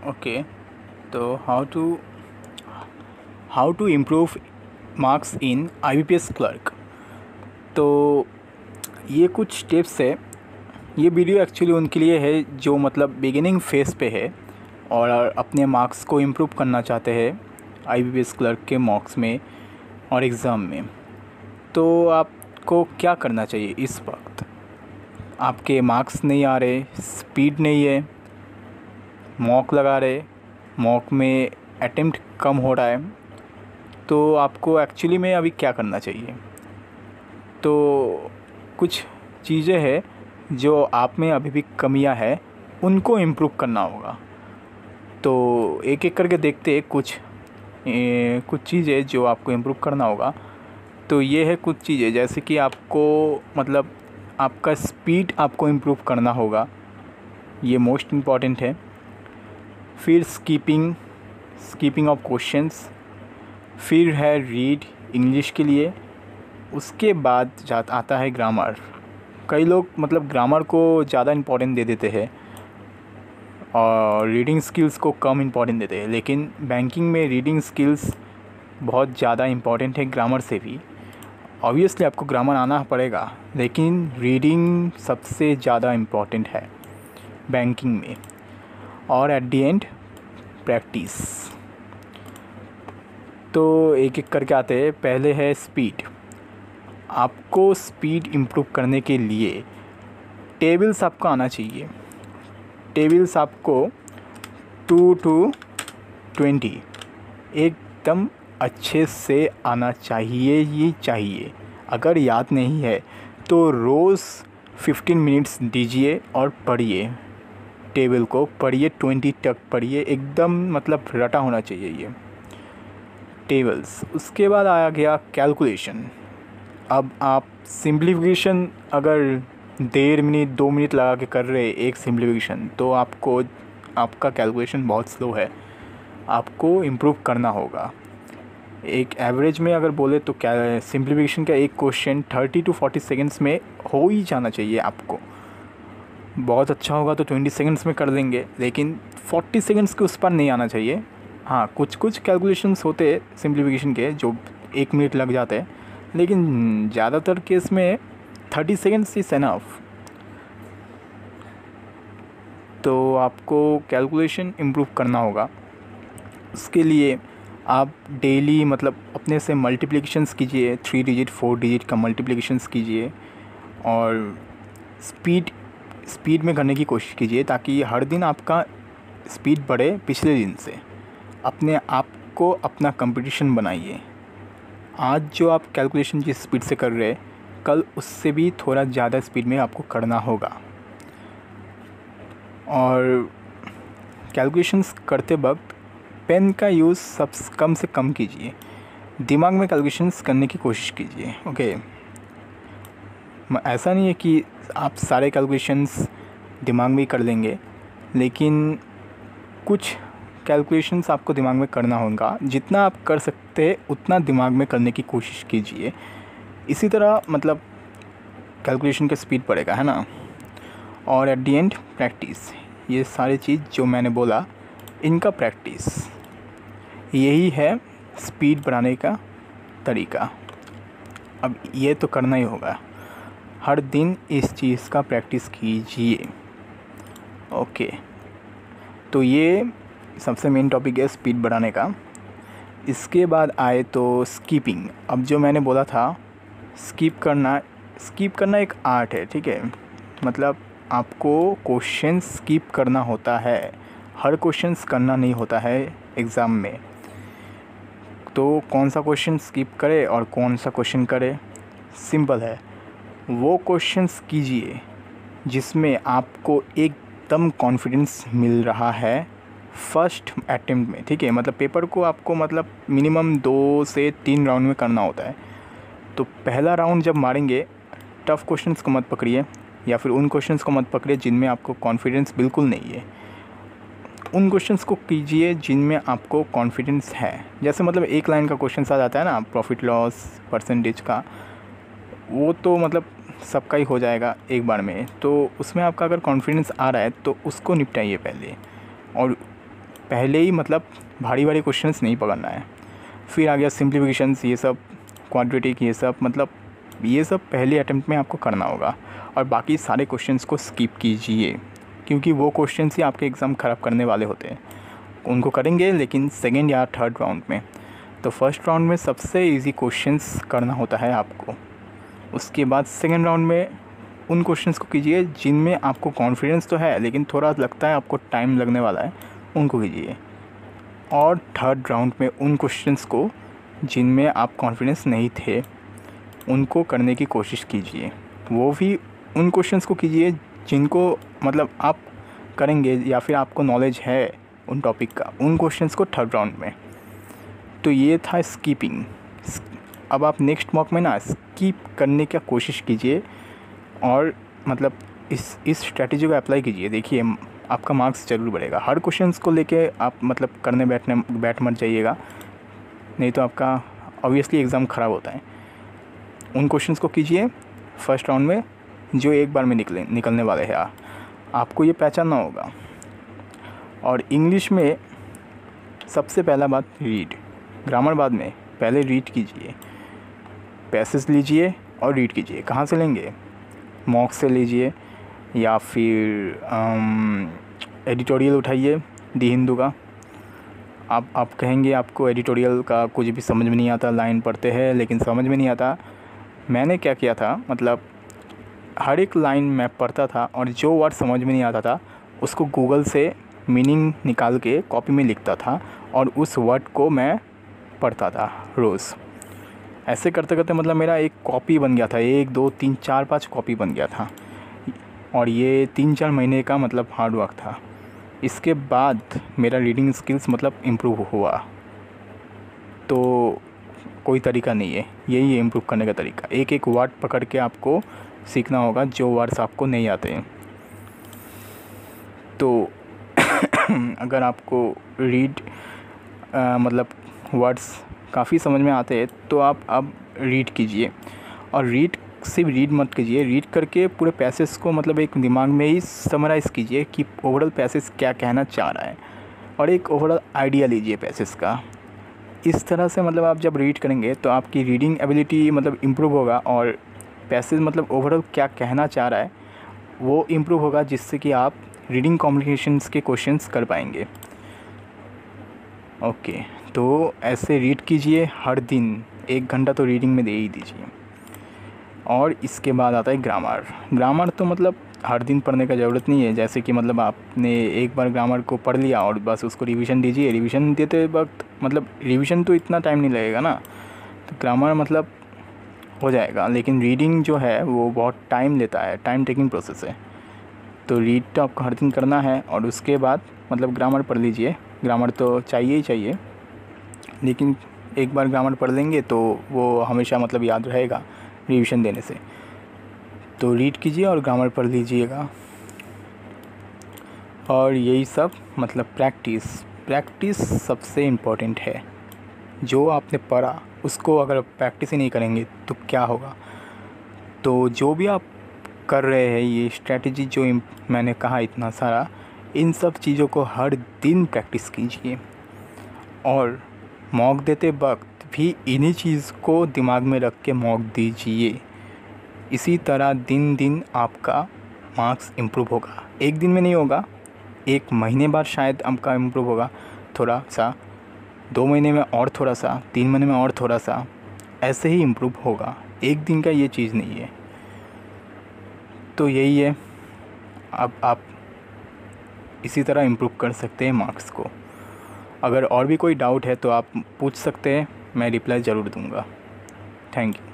Okay. तो how to improve marks in IBPS clerk. तो ये कुछ टिप्स है। ये वीडियो एक्चुअली उनके लिए है जो मतलब बिगिनिंग फेज़ पे है और अपने मार्क्स को इम्प्रूव करना चाहते हैं आईबीपीएस क्लर्क के मॉक्स में और एग्ज़ाम में। तो आपको क्या करना चाहिए इस वक्त? आपके मार्क्स नहीं आ रहे, स्पीड नहीं है, मॉक लगा रहे, मॉक में अटेम्प्ट कम हो रहा है, तो आपको एक्चुअली में अभी क्या करना चाहिए? तो कुछ चीज़ें हैं जो आप में अभी भी कमियां हैं, उनको इम्प्रूव करना होगा। तो एक एक करके देखते हैं कुछ चीज़ें जो आपको इम्प्रूव करना होगा। तो ये है कुछ चीज़ें, जैसे कि आपको मतलब आपका स्पीड आपको इम्प्रूव करना होगा, ये मोस्ट इम्पॉर्टेंट है। फिर स्कीपिंग ऑफ क्वेश्चंस, फिर है रीड इंग्लिश के लिए। उसके बाद आता है ग्रामर। कई लोग मतलब ग्रामर को ज़्यादा इम्पोर्टेंट दे देते हैं और रीडिंग स्किल्स को कम इम्पोर्टेंट देते हैं, लेकिन बैंकिंग में रीडिंग स्किल्स बहुत ज़्यादा इम्पोर्टेंट है ग्रामर से भी। ऑब्वियसली आपको ग्रामर आना पड़ेगा, लेकिन रीडिंग सबसे ज़्यादा इम्पोर्टेंट है बैंकिंग में। और एट दी एंड प्रैक्टिस। तो एक एक करके आते हैं। पहले है स्पीड। आपको स्पीड इम्प्रूव करने के लिए टेबल्स आपको आना चाहिए। टेबल्स आपको 2 to 20 एकदम अच्छे से आना चाहिए ही चाहिए। अगर याद नहीं है तो रोज़ 15 मिनट्स दीजिए और पढ़िए, टेबल को पढ़िए, 20 तक पढ़िए, एकदम मतलब रटा होना चाहिए ये टेबल्स। उसके बाद आया गया कैलकुलेशन। अब आप सिंप्लीफिकेशन अगर 1.5 मिनट 2 मिनट लगा के कर रहे एक सिंप्लीफिकेशन, तो आपका कैलकुलेशन बहुत स्लो है, आपको इम्प्रूव करना होगा। एक एवरेज में अगर बोले तो क्या सिंप्लीफिकेशन का एक क्वेश्चन 30 to 40 सेकेंड्स में हो ही जाना चाहिए आपको। बहुत अच्छा होगा तो 20 सेकेंड्स में कर देंगे, लेकिन 40 सेकेंड्स के उस पर नहीं आना चाहिए। हाँ, कुछ कैलकुलेशंस होते हैं सिंप्लीफिकेशन के जो 1 मिनट लग जाते हैं, लेकिन ज़्यादातर केस में 30 सेकेंड्स इज़ एनफ। तो आपको कैलकुलेशन इम्प्रूव करना होगा। उसके लिए आप डेली मतलब अपने से मल्टीप्लिकेशंस कीजिए, 3 डिजिट 4 डिजिट का मल्टीप्लिकेशंस कीजिए और स्पीड में करने की कोशिश कीजिए, ताकि हर दिन आपका स्पीड बढ़े पिछले दिन से। अपने आप को अपना कंपटीशन बनाइए। आज जो आप कैलकुलेशन जिस स्पीड से कर रहे हैं, कल उससे भी थोड़ा ज़्यादा स्पीड में आपको करना होगा। और कैलकुलेशंस करते वक्त पेन का यूज़ कम से कम कीजिए। दिमाग में कैलकुलेशंस करने की कोशिश कीजिए। ओके, ऐसा नहीं है कि आप सारे कैलकुलेशंस दिमाग में ही कर लेंगे, लेकिन कुछ कैलकुलेशंस आपको दिमाग में करना होगा। जितना आप कर सकते हैं उतना दिमाग में करने की कोशिश कीजिए। इसी तरह मतलब कैलकुलेशन का स्पीड बढ़ेगा, है ना। और एट दी एंड प्रैक्टिस। ये सारी चीज़ जो मैंने बोला, इनका प्रैक्टिस, यही है स्पीड बढ़ाने का तरीका। अब ये तो करना ही होगा, हर दिन इस चीज़ का प्रैक्टिस कीजिए। ओके, तो ये सबसे मेन टॉपिक है स्पीड बढ़ाने का। इसके बाद आए तो स्कीपिंग। अब जो मैंने बोला था, स्किप करना एक आर्ट है, ठीक है। मतलब आपको क्वेश्चन स्किप करना होता है, हर क्वेश्चन करना नहीं होता है एग्ज़ाम में। तो कौन सा क्वेश्चन स्किप करे और कौन सा क्वेश्चन करे, सिंपल है। वो क्वेश्चंस कीजिए जिसमें आपको एकदम कॉन्फिडेंस मिल रहा है फर्स्ट अटेम्प्ट में, ठीक है। मतलब पेपर को आपको मतलब मिनिमम 2 से 3 राउंड में करना होता है। तो पहला राउंड जब मारेंगे, टफ़ क्वेश्चंस को मत पकड़िए, या फिर उन क्वेश्चंस को मत पकड़िए जिनमें आपको कॉन्फिडेंस बिल्कुल नहीं है। उन क्वेश्चंस को कीजिए जिनमें आपको कॉन्फिडेंस है। जैसे मतलब एक लाइन का क्वेश्चन आ जाता है ना, प्रॉफिट लॉस परसेंटेज का, वो तो मतलब सबका ही हो जाएगा एक बार में। तो उसमें आपका अगर कॉन्फिडेंस आ रहा है तो उसको निपटाइए पहले। और पहले ही मतलब भारी भारी क्वेश्चंस नहीं पकड़ना है। फिर आ गया सिंप्लीफिकेशंस, ये सब क्वाड्रेटिक, ये सब मतलब ये सब पहले अटेम्प्ट में आपको करना होगा। और बाकी सारे क्वेश्चंस को स्किप कीजिए, क्योंकि वो क्वेश्चंस ही आपके एग्ज़ाम ख़राब करने वाले होते हैं। उनको करेंगे लेकिन सेकेंड या थर्ड राउंड में। तो फर्स्ट राउंड में सबसे इजी क्वेश्चंस करना होता है आपको। उसके बाद सेकेंड राउंड में उन क्वेश्चंस को कीजिए जिनमें आपको कॉन्फिडेंस तो है लेकिन थोड़ा लगता है आपको टाइम लगने वाला है, उनको कीजिए। और थर्ड राउंड में उन क्वेश्चंस को जिनमें आप कॉन्फिडेंस नहीं थे, उनको करने की कोशिश कीजिए। वो भी उन क्वेश्चंस को कीजिए जिनको मतलब आप करेंगे या फिर आपको नॉलेज है उन टॉपिक का, उन क्वेश्चंस को थर्ड राउंड में। तो ये था स्कीपिंग। अब आप नेक्स्ट मॉक में ना स्कीप करने की कोशिश कीजिए और मतलब इस स्ट्रेटजी को अप्लाई कीजिए। देखिए आपका मार्क्स ज़रूर बढ़ेगा। हर क्वेश्चंस को लेके आप मतलब करने बैठ मत जाइएगा, नहीं तो आपका ऑब्वियसली एग्ज़ाम ख़राब होता है। उन क्वेश्चंस को कीजिए फर्स्ट राउंड में जो एक बार में निकलने वाले हैं, आपको ये पहचानना होगा। और इंग्लिश में सबसे पहला बात रीड, ग्रामर बाद में। पहले रीड कीजिए, पैसेज लीजिए और रीड कीजिए। कहाँ से लेंगे? मॉक से लीजिए या फिर एडिटोरियल उठाइए दी हिंदू का। आप कहेंगे आपको एडिटोरियल का कुछ भी समझ में नहीं आता, लाइन पढ़ते हैं लेकिन समझ में नहीं आता। मैंने क्या किया था, मतलब हर एक लाइन मैं पढ़ता था और जो वर्ड समझ में नहीं आता था उसको गूगल से मीनिंग निकाल के कॉपी में लिखता था और उस वर्ड को मैं पढ़ता था रोज़। ऐसे करते करते मतलब मेरा एक कॉपी बन गया था, 1 2 3 4 5 कॉपी बन गया था। और ये 3-4 महीने का मतलब हार्ड वर्क था। इसके बाद मेरा रीडिंग स्किल्स मतलब इम्प्रूव हुआ। तो कोई तरीका नहीं है, यही है इम्प्रूव करने का तरीका। एक एक वर्ड पकड़ के आपको सीखना होगा जो वर्ड्स आपको नहीं आते हैं। तो अगर आपको रीड मतलब वर्ड्स काफ़ी समझ में आते हैं तो आप अब रीड कीजिए। और सिर्फ रीड मत कीजिए, रीड करके पूरे पैसेज को मतलब एक दिमाग में ही समराइज़ कीजिए कि ओवरऑल पैसेज क्या कहना चाह रहा है, और एक ओवरऑल आइडिया लीजिए पैसेज का। इस तरह से मतलब आप जब रीड करेंगे तो आपकी रीडिंग एबिलिटी मतलब इम्प्रूव होगा और पैसेज मतलब ओवरऑल क्या कहना चाह रहा है वो इम्प्रूव होगा, जिससे कि आप रीडिंग कॉम्प्लिकेशंस के क्वेश्चंस कर पाएंगे। ओके, तो ऐसे रीड कीजिए हर दिन, 1 घंटा तो रीडिंग में दे ही दीजिए। और इसके बाद आता है ग्रामर तो मतलब हर दिन पढ़ने का ज़रूरत नहीं है। जैसे कि मतलब आपने एक बार ग्रामर को पढ़ लिया और बस उसको रिवीजन दीजिए। रिवीजन देते वक्त मतलब रिवीजन तो इतना टाइम नहीं लगेगा ना, तो ग्रामर मतलब हो जाएगा। लेकिन रीडिंग जो है वो बहुत टाइम लेता है, टाइम टेकिंग प्रोसेस है। तो रीड तो आपको हर दिन करना है और उसके बाद मतलब ग्रामर पढ़ लीजिए। ग्रामर तो चाहिए ही चाहिए, लेकिन एक बार ग्रामर पढ़ लेंगे तो वो हमेशा मतलब याद रहेगा रिवीजन देने से। तो रीड कीजिए और ग्रामर पढ़ लीजिएगा। और यही सब मतलब प्रैक्टिस सबसे इम्पोर्टेंट है। जो आपने पढ़ा उसको अगर प्रैक्टिस ही नहीं करेंगे तो क्या होगा। तो जो भी आप कर रहे हैं, ये स्ट्रैटेजी जो मैंने कहा इतना सारा, इन सब चीज़ों को हर दिन प्रैक्टिस कीजिए। और मॉक देते वक्त भी इन्हीं चीज़ को दिमाग में रख के मॉक दीजिए। इसी तरह दिन आपका मार्क्स इम्प्रूव होगा। एक दिन में नहीं होगा, 1 महीने बाद शायद आपका इम्प्रूव होगा थोड़ा सा, 2 महीने में और थोड़ा सा, 3 महीने में और थोड़ा सा, ऐसे ही इम्प्रूव होगा। एक दिन का ये चीज़ नहीं है। तो यही है, अब आप इसी तरह इम्प्रूव कर सकते हैं मार्क्स को। अगर और भी कोई डाउट है तो आप पूछ सकते हैं, मैं रिप्लाई ज़रूर दूँगा। Thank you.